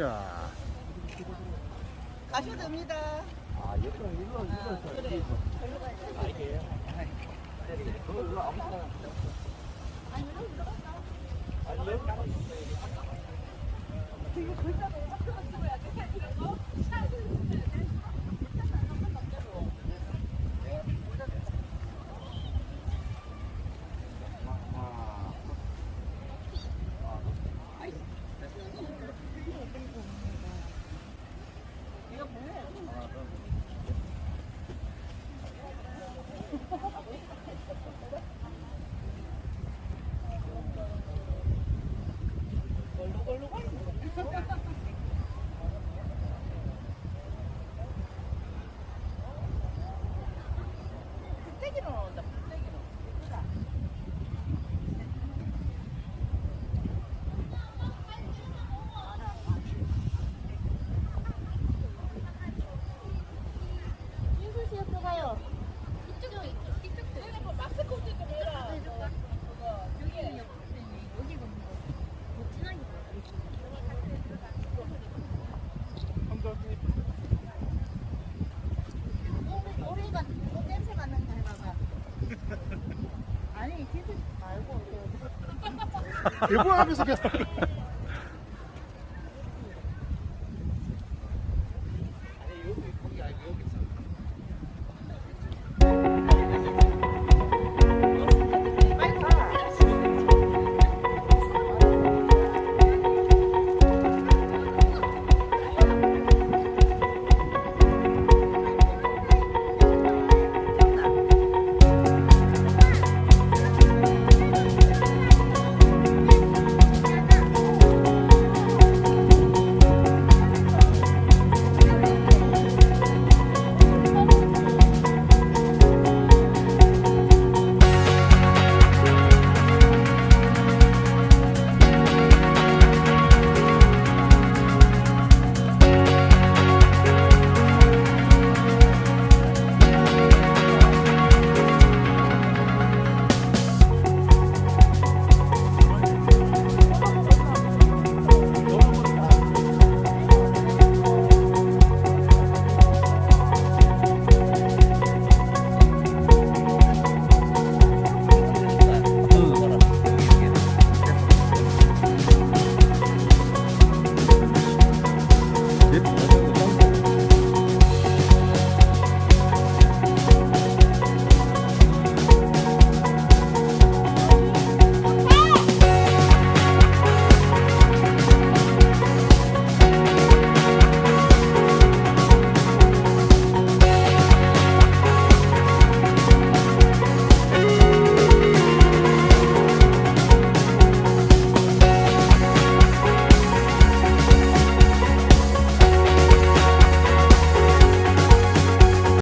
야. 가셔도 됩니다. 아, 여기는 일로 그래. 절로 가야 돼. 아, 이게. 그걸로 아무나. 아니, 여기 들어갔어. 아니, 여기 나가 있어. 이거 글자도 짝짝짝 찍어야 돼. 이런 거? 이거 보내. 걸로 걸로 떼기로 나온다. 떼기로. 인수씨 옆으로 가요. 이쪽도. 내가 뭐 마스코트 좀 해라. 그거 여기 여기가 뭐 진하게 오리가 뭐 냄새 맡는다 해봐봐. 아니 진짜 말고 일본 앞에서 계속.